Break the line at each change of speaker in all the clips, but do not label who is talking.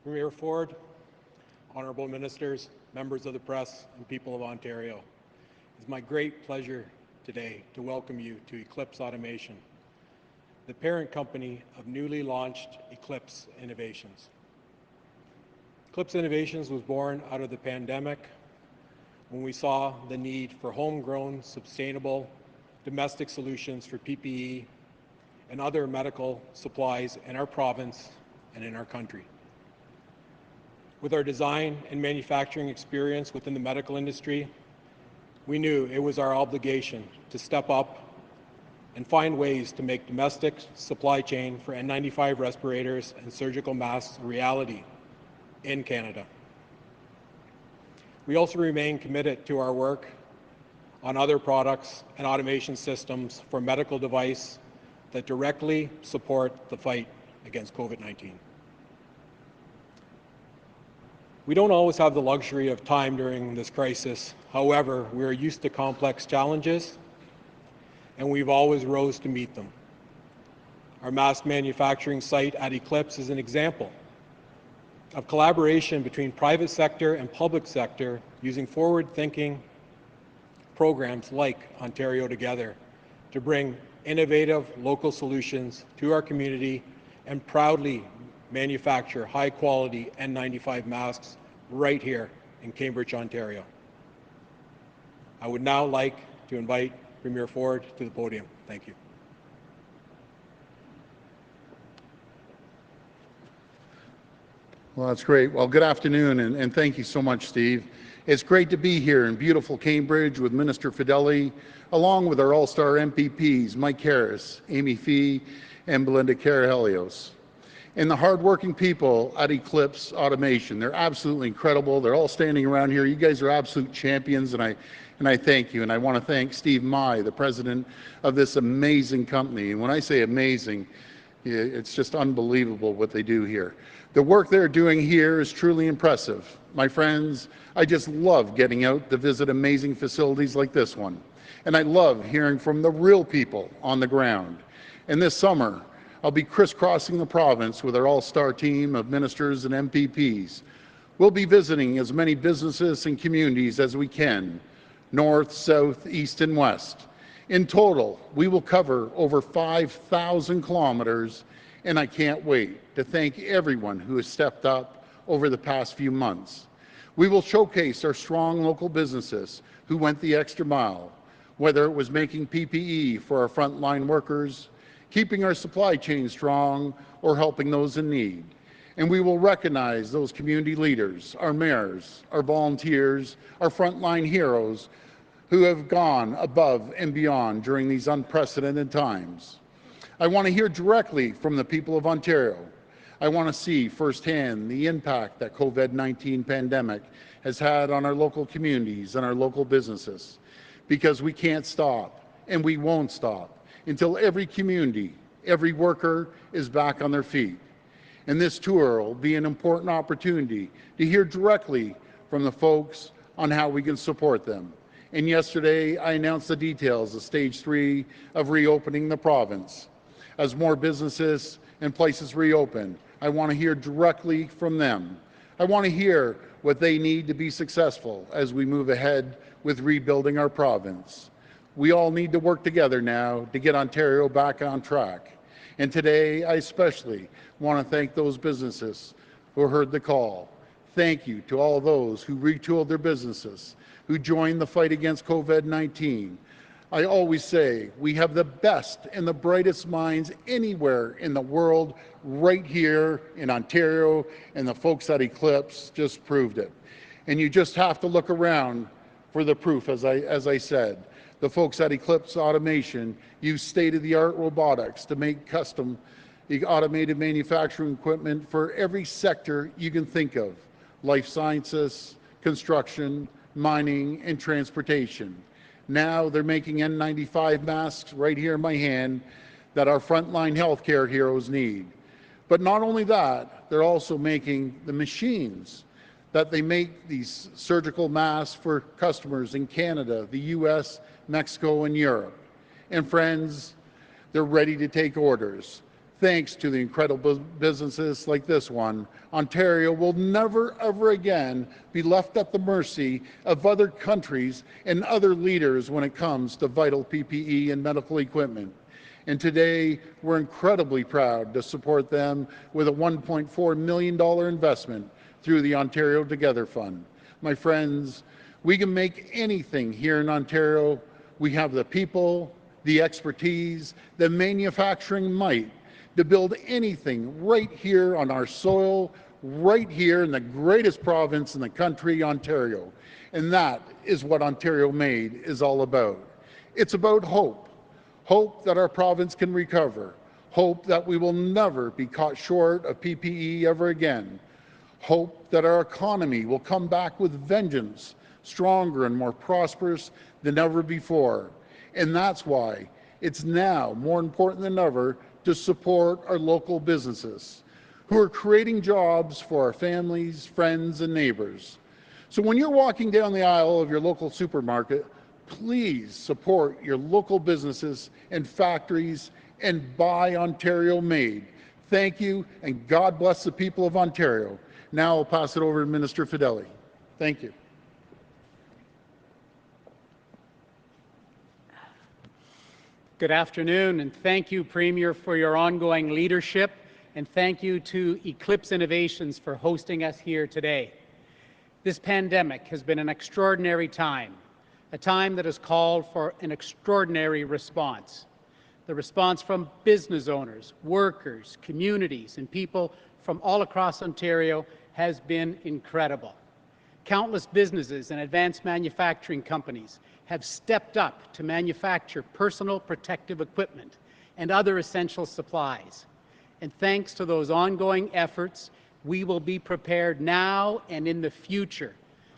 Premier Ford, honourable ministers, members of the press, and people of Ontario. It's my great pleasure today to welcome you to Eclipse Automation, the parent company of newly launched Eclipse Innovations. Eclipse Innovations was born out of the pandemic when we saw the need for homegrown, sustainable, domestic solutions for PPE and other medical supplies in our province and in our country. With our design and manufacturing experience within the medical industry, we knew it was our obligation to step up and find ways to make domestic supply chain for N95 respirators and surgical masks a reality in Canada. We also remain committed to our work on other products and automation systems for medical device that directly support the fight against COVID-19. We don't always have the luxury of time during this crisis. However, we are used to complex challenges, and we've always rose to meet them. Our mask manufacturing site at Eclipse is an example of collaboration between private sector and public sector using forward-thinking programs like Ontario Together to bring innovative local solutions to our community and proudly manufacture high-quality N95 masks right here in Cambridge, Ontario. I would now like to invite Premier Ford to the podium. Thank you.
Well, that's great. Well, good afternoon, and thank you so much, Steve. It's great to be here in beautiful Cambridge with Minister Fedeli, along with our all-star MPPs, Mike Harris, Amy Fee, and Belinda Carahelios. And the hardworking people at Eclipse Automation. They're absolutely incredible. They're all standing around here. You guys are absolute champions, and I thank you. And I want to thank Steve Mai, the president of this amazing company. And when I say amazing, it's just unbelievable what they do here. The work they're doing here is truly impressive. My friends, I just love getting out to visit amazing facilities like this one. And I love hearing from the real people on the ground. And this summer, I'll be crisscrossing the province with our all-star team of ministers and MPPs. We'll be visiting as many businesses and communities as we can, north, south, east, and west. In total, we will cover over 5,000 kilometers, and I can't wait to thank everyone who has stepped up over the past few months. We will showcase our strong local businesses who went the extra mile, whether it was making PPE for our frontline workers, keeping our supply chain strong, or helping those in need. And we will recognize those community leaders, our mayors, our volunteers, our frontline heroes who have gone above and beyond during these unprecedented times. I want to hear directly from the people of Ontario. I want to see firsthand the impact that COVID-19 pandemic has had on our local communities and our local businesses, because we can't stop and we won't stop until every community, every worker is back on their feet. And this tour will be an important opportunity to hear directly from the folks on how we can support them. And yesterday, I announced the details of Stage 3 of reopening the province. As more businesses and places reopen, I want to hear directly from them. I want to hear what they need to be successful as we move ahead with rebuilding our province. We all need to work together now to get Ontario back on track. And today, I especially want to thank those businesses who heard the call. Thank you to all those who retooled their businesses, who joined the fight against COVID-19. I always say we have the best and the brightest minds anywhere in the world right here in Ontario, and the folks at Eclipse just proved it. And you just have to look around for the proof, as I said. The folks at Eclipse Automation use state-of-the-art robotics to make custom automated manufacturing equipment for every sector you can think of: life sciences, construction, mining, and transportation. Now they're making N95 masks right here in my hand that our frontline healthcare heroes need. But not only that, they're also making the machines that they make these surgical masks for customers in Canada, the US, Mexico, and Europe. And friends, they're ready to take orders. Thanks to the incredible businesses like this one, Ontario will never ever again be left at the mercy of other countries and other leaders when it comes to vital PPE and medical equipment. And today, we're incredibly proud to support them with a $1.4 million investment through the Ontario Together Fund. My friends, we can make anything here in Ontario. We have the people, the expertise, the manufacturing might to build anything right here on our soil, right here in the greatest province in the country, Ontario. And that is what Ontario Made is all about. It's about hope. Hope that our province can recover. Hope that we will never be caught short of PPE ever again. Hope that our economy will come back with vengeance, stronger and more prosperous than ever before. And that's why it's now more important than ever to support our local businesses who are creating jobs for our families, friends, and neighbors. So when you're walking down the aisle of your local supermarket, please support your local businesses and factories and buy Ontario Made. Thank you, and God bless the people of Ontario. Now I'll pass it over to Minister Fedeli. Thank you.
Good afternoon, and thank you, Premier, for your ongoing leadership, and thank you to Eclipse Innovations for hosting us here today. This pandemic has been an extraordinary time, a time that has called for an extraordinary response. The response from business owners, workers, communities, and people from all across Ontario has been incredible. Countless businesses and advanced manufacturing companies have stepped up to manufacture personal protective equipment and other essential supplies. And thanks to those ongoing efforts, we will be prepared now and in the future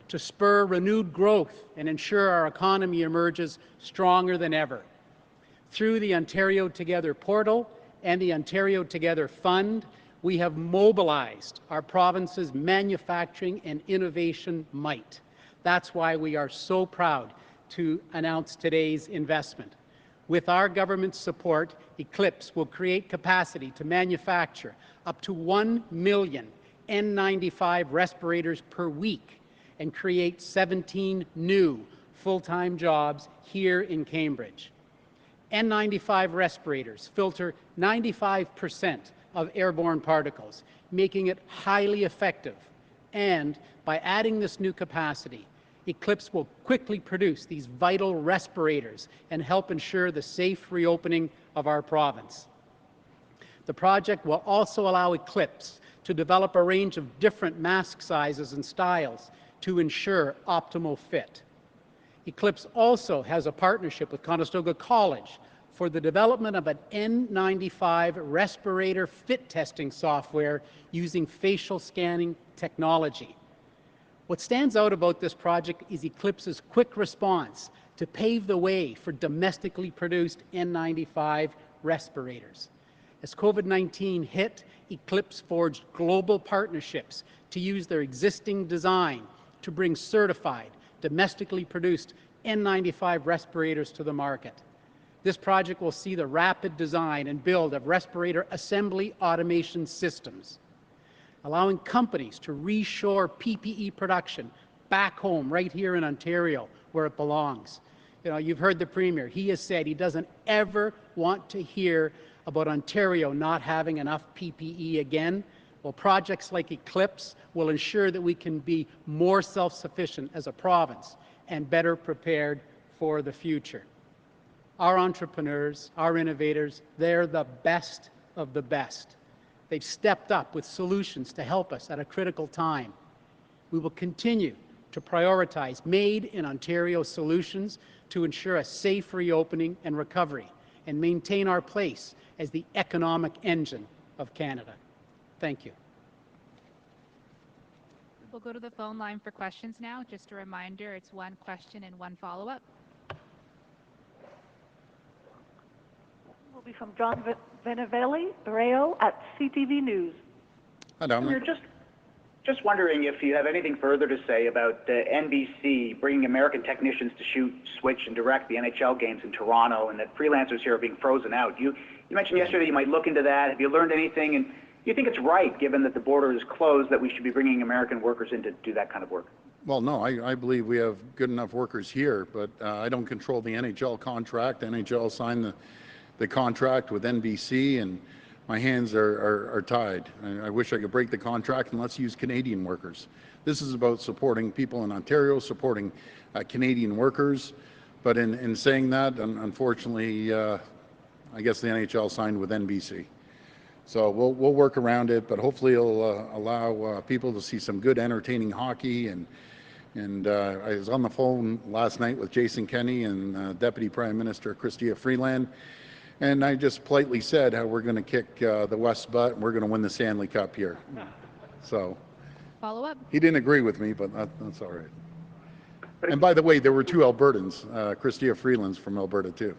to spur renewed growth and ensure our economy emerges stronger than ever. Through the Ontario Together portal and the Ontario Together Fund, we have mobilized our province's manufacturing and innovation might. That's why we are so proud to announce today's investment. With our government's support, Eclipse will create capacity to manufacture up to 1 million N95 respirators per week and create 17 new full-time jobs here in Cambridge. N95 respirators filter 95% of airborne particles, making it highly effective. And by adding this new capacity, Eclipse will quickly produce these vital respirators and help ensure the safe reopening of our province. The project will also allow Eclipse to develop a range of different mask sizes and styles to ensure optimal fit. Eclipse also has a partnership with Conestoga College for the development of an N95 respirator fit testing software using facial scanning technology. What stands out about this project is Eclipse's quick response to pave the way for domestically produced N95 respirators. As COVID-19 hit, Eclipse forged global partnerships to use their existing design to bring certified, domestically produced N95 respirators to the market. This project will see the rapid design and build of respirator assembly automation systems, allowing companies to reshore PPE production back home, right here in Ontario, where it belongs. You know, you've heard the Premier. He has said he doesn't ever want to hear about Ontario not having enough PPE again. Well, projects like Eclipse will ensure that we can be more self-sufficient as a province and better prepared for the future. Our entrepreneurs, our innovators, they're the best of the best. They've stepped up with solutions to help us at a critical time. We will continue to prioritize Made in Ontario solutions to ensure a safe reopening and recovery and maintain our place as the economic engine of Canada. Thank you.
We'll go to the phone line for questions now. Just a reminder, it's one question and one follow-up.
Will be from John Benevelli Barreo at CTV News.
Hi, Dominic.
Just wondering if you have anything further to say about NBC bringing American technicians to shoot, switch, and direct the NHL games in Toronto, and that freelancers here are being frozen out. You mentioned yesterday you might look into that. Have you learned anything? And do you think it's right, given that the border is closed, that we should be bringing American workers in to do that kind of work?
Well, no, I believe we have good enough workers here, but I don't control the NHL contract. NHL signed the contract with NBC, and my hands are tied. I wish I could break the contract and let's use Canadian workers. This is about supporting people in Ontario, supporting Canadian workers. But in saying that, unfortunately, I guess the NHL signed with NBC. So we'll work around it, but hopefully it'll allow people to see some good, entertaining hockey. And I was on the phone last night with Jason Kenney and Deputy Prime Minister Chrystia Freeland. And I just politely said how we're going to kick the West's butt and we're going to win the Stanley Cup here. So
Follow up.
he didn't agree with me, but that's all right. And by the way, there were two Albertans. Chrystia Freeland's from Alberta too.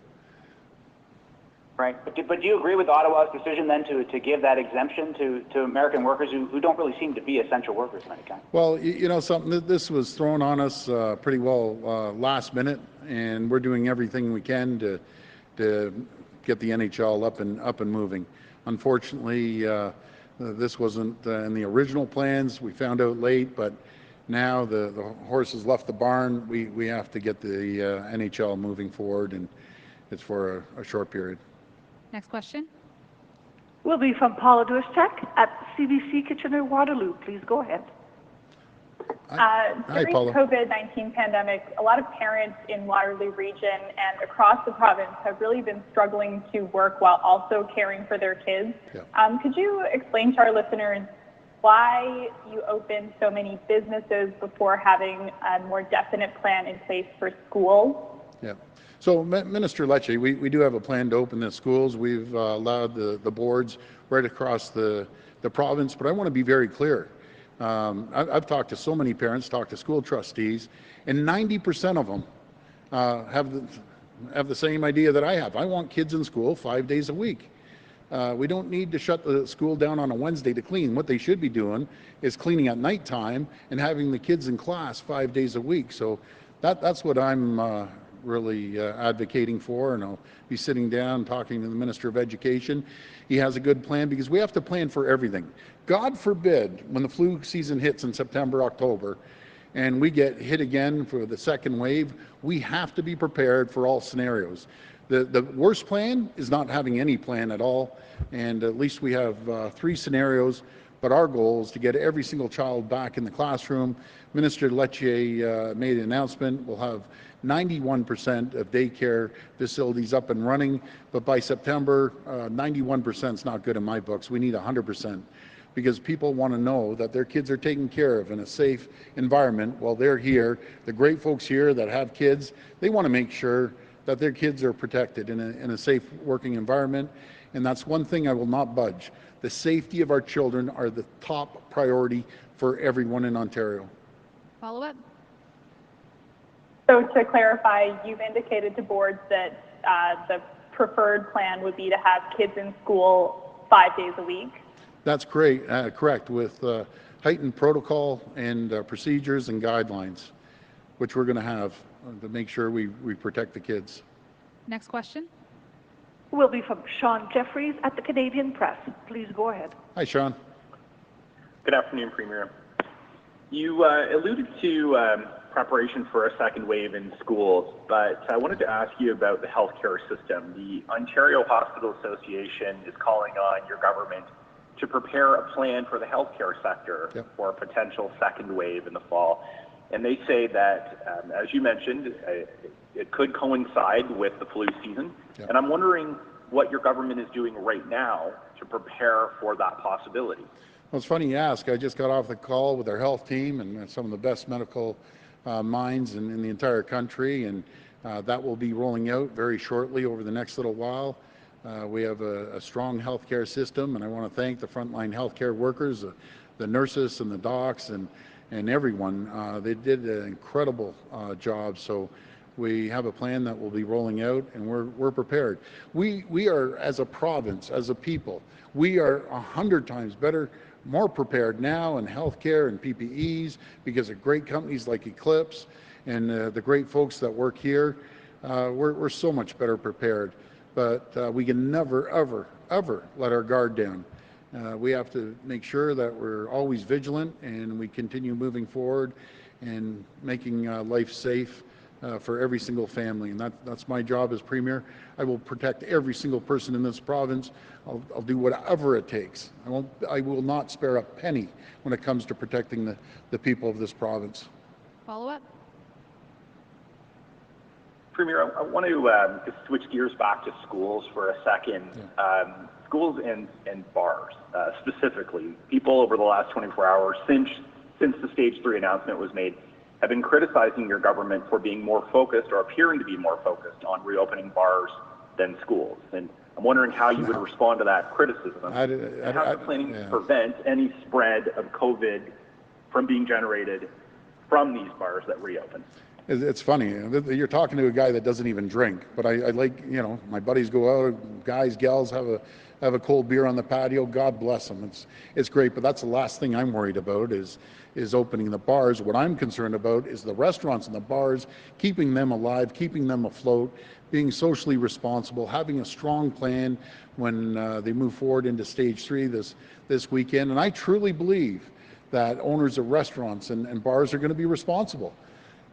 Right. But do you agree with Ottawa's decision then to give that exemption to American workers who don't really seem to be essential workers of any kind?
Well, you know something, this was thrown on us pretty well last minute, and we're doing everything we can to get the NHL up and moving. Unfortunately, this wasn't in the original plans. We found out late, but now the horses left the barn. We have to get the NHL moving forward, and it's for a short period.
Next question.
Will be from Paula Duszek at CBC Kitchener-Waterloo. Please go ahead.
Hi,
During
Paula.
COVID-19 pandemic, a lot of parents in Waterloo region and across the province have really been struggling to work while also caring for their kids.
Yeah.
Could you explain to our listeners why you opened so many businesses before having a more definite plan in place for schools?
Yeah. So Minister Lecce, we do have a plan to open the schools. We've allowed the boards right across the province, but I want to be very clear. I've talked to so many parents, talked to school trustees, and 90% of them have the same idea that I have. I want kids in school 5 days a week. We don't need to shut the school down on a Wednesday to clean. What they should be doing is cleaning at nighttime and having the kids in class 5 days a week. So that's what I'm really advocating for, and I'll be sitting down talking to the Minister of Education. He has a good plan because we have to plan for everything. God forbid when the flu season hits in September, October, and we get hit again for the second wave, we have to be prepared for all scenarios. The worst plan is not having any plan at all, and at least we have 3 scenarios, but our goal is to get every single child back in the classroom. Minister Lecce made an announcement. We'll have 91% of daycare facilities up and running, but by September, 91% is not good in my books. We need 100%, because people want to know that their kids are taken care of in a safe environment while they're here. The great folks here that have kids, they want to make sure that their kids are protected in a safe working environment, and that's one thing I will not budge. The safety of our children are the top priority for everyone in Ontario.
Follow up.
So to clarify, you've indicated to boards that the preferred plan would be to have kids in school 5 days a week?
That's great, correct, with heightened protocol and procedures and guidelines, which we're going to have to make sure we protect the kids.
Next question.
Will be from Sean Jeffries at the Canadian Press. Please go ahead.
Hi, Sean.
Good afternoon, Premier. You alluded to preparation for a second wave in schools, but I wanted to ask you about the healthcare system. The Ontario Hospital Association is calling on your government to prepare a plan for the healthcare sector for a potential second wave in the fall. And they say that, as you mentioned, it could coincide with the flu season. And I'm wondering what your government is doing right now to prepare for that possibility.
Well, it's funny you ask. I just got off the call with our health team and some of the best medical minds in the entire country, and that will be rolling out very shortly over the next little while. We have a strong healthcare system, and I want to thank the frontline healthcare workers, the nurses and the docs and everyone. They did an incredible job. So We have a plan that we'll be rolling out, and we're prepared. We are, as a province, as a people, we are 100 times better, more prepared now in healthcare and PPEs because of great companies like Eclipse and the great folks that work here. We're so much better prepared, but we can never, ever let our guard down. We have to make sure that we're always vigilant and we continue moving forward and making life safe for every single family, and that's my job as Premier. I will protect every single person in this province. I'll do whatever it takes. I will not spare a penny when it comes to protecting the people of this province.
Follow up.
Premier, I want to switch gears back to schools for a second. Yeah. Schools and bars, specifically, people over the last 24 hours since the Stage 3 announcement was made have been criticizing your government for being more focused or appearing to be more focused on reopening bars than schools. And I'm wondering how you would respond to that criticism. And how you're planning to prevent any spread of COVID from being generated from these bars that reopen.
It's funny, you're talking to a guy that doesn't even drink, but I like, you know, my buddies go out, guys, gals have a cold beer on the patio. God bless them. It's great, but that's the last thing I'm worried about is opening the bars. What I'm concerned about is the restaurants and the bars, keeping them alive, keeping them afloat, being socially responsible, having a strong plan when they move forward into Stage 3 this weekend. And I truly believe that owners of restaurants and bars are going to be responsible.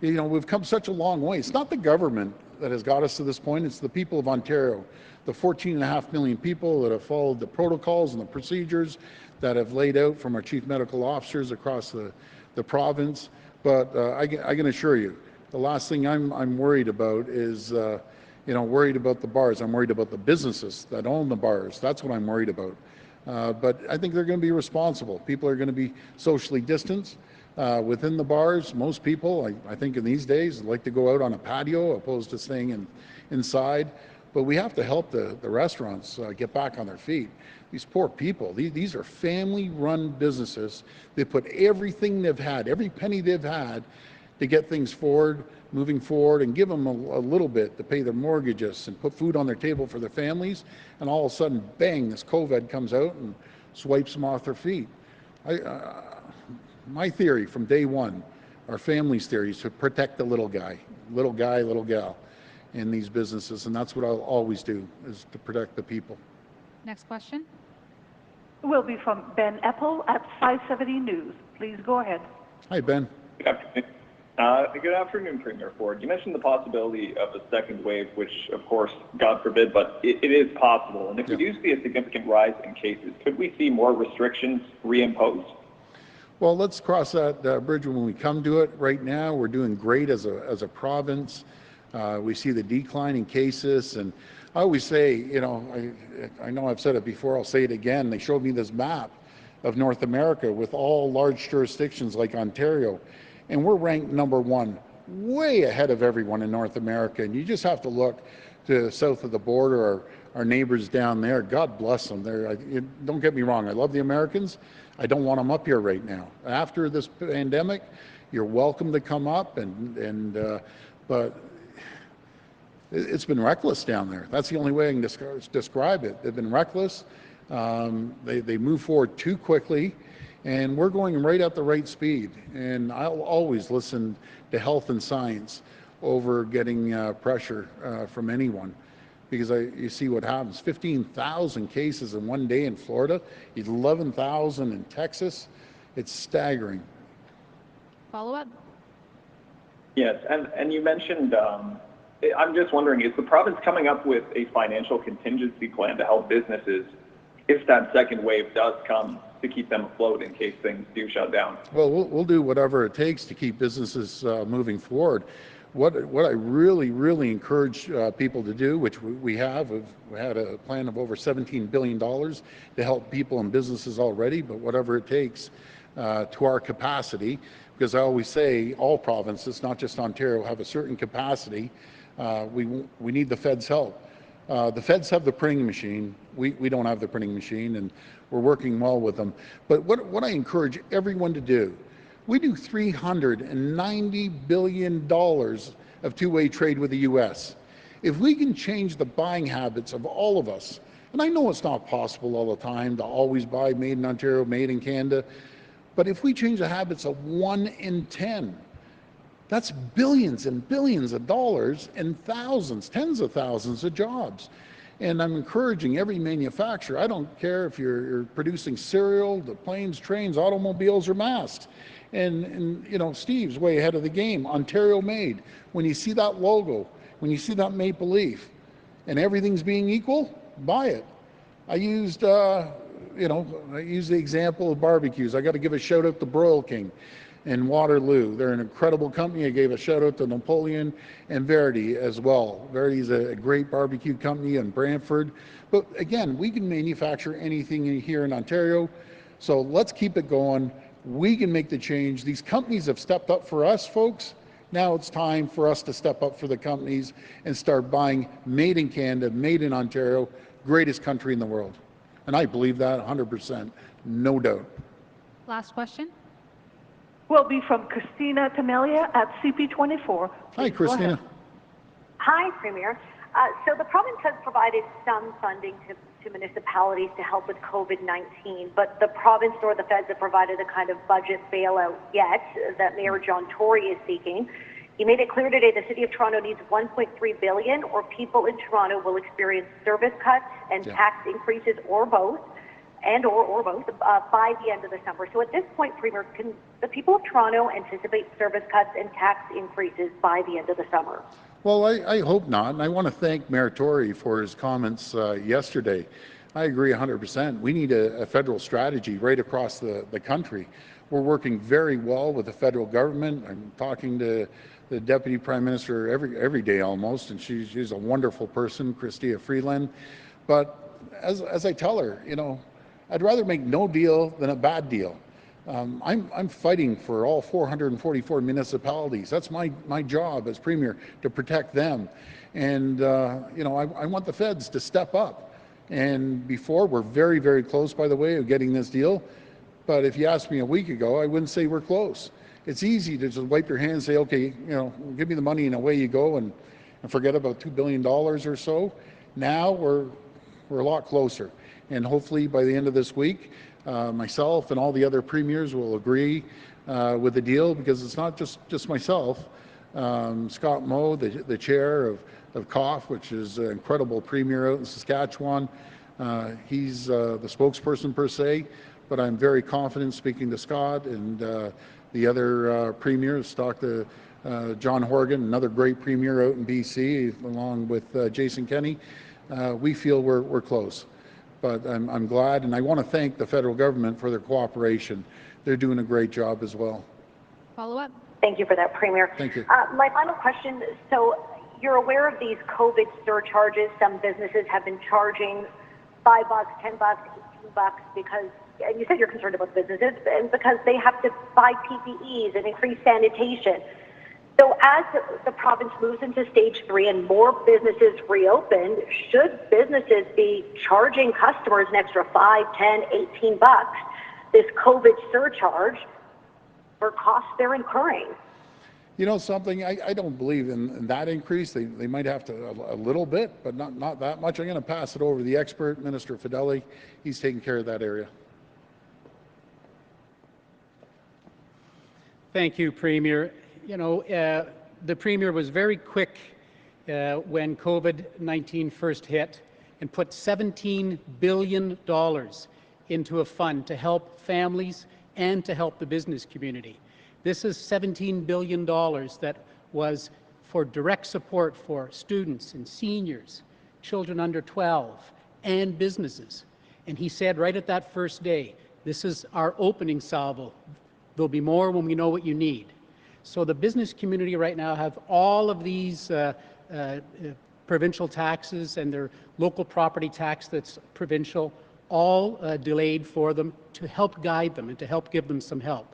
You know, we've come such a long way. It's not the government that has got us to this point. It's the people of Ontario, the 14.5 million people that have followed the protocols and the procedures that have laid out from our chief medical officers across the province. But I can assure you, the last thing I'm worried about is, worried about the bars. I'm worried about the businesses that own the bars. That's what I'm worried about. But I think they're going to be responsible. People are going to be socially distanced. Within the bars, most people, I think in these days, like to go out on a patio opposed to staying inside. But we have to help the restaurants get back on their feet. These poor people, these are family-run businesses. They put everything they've had, every penny they've had to get things moving forward, and give them a little bit to pay their mortgages and put food on their table for their families. And all of a sudden, bang, this COVID comes out and swipes them off their feet. My theory from day one, our family's theory, is to protect the little guy, little gal in these businesses. And that's what I'll always do, is to protect the people.
Next question.
Will be from Ben Eppel at 570 News. Please go ahead.
Hi, Ben.
Good afternoon. Good afternoon, Premier Ford. You mentioned the possibility of a second wave, which, of course, God forbid, but it is possible. And if we do see a significant rise in cases, could we see more restrictions reimposed?
Well, let's cross that bridge when we come to it. Right now, we're doing great as a province. We see the decline in cases, and I always say, I know I've said it before, I'll say it again. They showed me this map of North America with all large jurisdictions like Ontario, and we're ranked #1, way ahead of everyone in North America. And you just have to look to the south of the border, our neighbors down there. God bless them. Don't get me wrong, I love the Americans. I don't want them up here right now. After this pandemic, you're welcome to come up, but it's been reckless down there. That's the only way I can describe it. They've been reckless. They move forward too quickly, and we're going right at the right speed. And I'll always listen to health and science over getting pressure from anyone. Because you see what happens. 15,000 cases in one day in Florida, 11,000 in Texas. It's staggering.
Follow up?
Yes, and you mentioned, I'm just wondering, is the province coming up with a financial contingency plan to help businesses if that second wave does come, to keep them afloat in case things do shut down?
Well, we'll do whatever it takes to keep businesses moving forward. What I really encourage people to do, which we have, we had a plan of over $17 billion to help people and businesses already, but whatever it takes to our capacity, because I always say all provinces, not just Ontario, have a certain capacity. We need the Fed's help. The Feds have the printing machine. We don't have the printing machine, and we're working well with them. But what I encourage everyone to do, we do $390 billion of two-way trade with the U.S. If we can change the buying habits of all of us, and I know it's not possible all the time to always buy made in Ontario, made in Canada, but if we change the habits of 1 in 10, that's billions and billions of dollars and thousands, tens of thousands of jobs. And I'm encouraging every manufacturer, I don't care if you're producing cereal, the planes, trains, automobiles, or masks. And you know, Steve's way ahead of the game, Ontario made. When you see that logo, when you see that maple leaf, and everything's being equal, buy it. I used, I used the example of barbecues. I got to give a shout out to Broil King in Waterloo. They're an incredible company. I gave a shout out to Napoleon and Verity as well. Verity's a great barbecue company in Brantford. But again, we can manufacture anything here in Ontario. So let's keep it going. We can make the change. These companies have stepped up for us, folks. Now it's time for us to step up for the companies and start buying made in Canada, made in Ontario, greatest country in the world. And I believe that 100%, no doubt.
Last question.
Will be from Christina Tamelia at CP24.
Hi, Christina.
Hi, Premier. So the province has provided some funding to municipalities to help with COVID-19, but the province nor the feds have provided the kind of budget bailout yet that Mayor John Tory is seeking. He made it clear today the City of Toronto needs $1.3 billion, or people in Toronto will experience service cuts and tax increases, or both, or both, by the end of the summer. So at this point, Premier, can the people of Toronto anticipate service cuts and tax increases by the end of the summer?
Well, I hope not, and I want to thank Mayor Tory for his comments yesterday. I agree 100%. We need a federal strategy right across the country. We're working very well with the federal government. I'm talking to the Deputy Prime Minister every day almost, and she's a wonderful person, Chrystia Freeland. But as I tell her, you know, I'd rather make no deal than a bad deal. I'm fighting for all 444 municipalities. That's my job as Premier, to protect them. And you know, I want the feds to step up. And before, we're very, very close, by the way, of getting this deal. But if you asked me a week ago, I wouldn't say we're close. It's easy to just wipe your hands and say, okay, you know, give me the money and away you go, and forget about $2 billion or so. Now we're a lot closer. And hopefully by the end of this week, myself and all the other premiers will agree with the deal, because it's not just myself. Scott Moe, the chair of COF, which is an incredible premier out in Saskatchewan, he's the spokesperson per se, but I'm very confident speaking to Scott and the other premiers. Talked to John Horgan, another great premier out in BC, along with Jason Kenney. We feel we're close. But I'm glad, and I want to thank the federal government for their cooperation. They're doing a great job as well.
Follow up.
Thank you for that, Premier.
Thank you.
My final question, so you're aware of these COVID surcharges. Some businesses have been charging $5, $10, $18 because, and you said you're concerned about businesses, and because they have to buy PPEs and increase sanitation. So as the province moves into stage 3 and more businesses reopen, should businesses be charging customers an extra $5, $10, $18, this COVID surcharge, for costs they're incurring?
You know something, I don't believe in that increase. They might have to a little bit, but not that much. I'm going to pass it over to the expert, Minister Fedeli. He's taking care of that area.
Thank you, Premier. You know, the Premier was very quick when COVID-19 first hit and put $17 billion into a fund to help families and to help the business community. This is $17 billion that was for direct support for students and seniors, children under 12, and businesses. And he said right at that first day, this is our opening salvo. There'll be more when we know what you need. So the business community right now have all of these provincial taxes and their local property tax that's provincial, all delayed for them to help guide them and to help give them some help.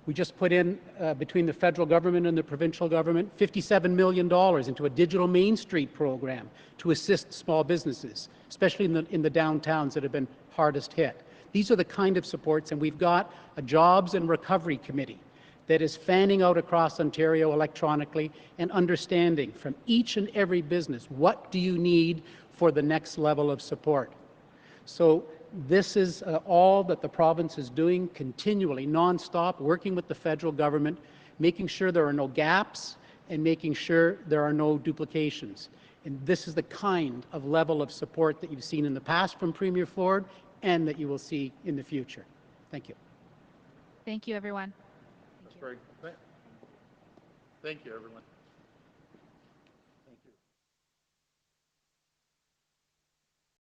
We just put in, between the federal government and the provincial government, $57 million into a digital Main Street program to assist small businesses, especially in the downtowns that have been hardest hit. These are the kind of supports, and we've got a Jobs and Recovery Committee that is fanning out across Ontario electronically and understanding from each and every business, what do you need for the next level of support? So this is all that the province is doing continually, non-stop, working with the federal government, making sure there are no gaps and making sure there are no duplications. And this is the kind of level of support that you've seen in the past from Premier Ford and that you will see in the future. Thank you.
Thank you, everyone.
That's very good. Thank you, everyone.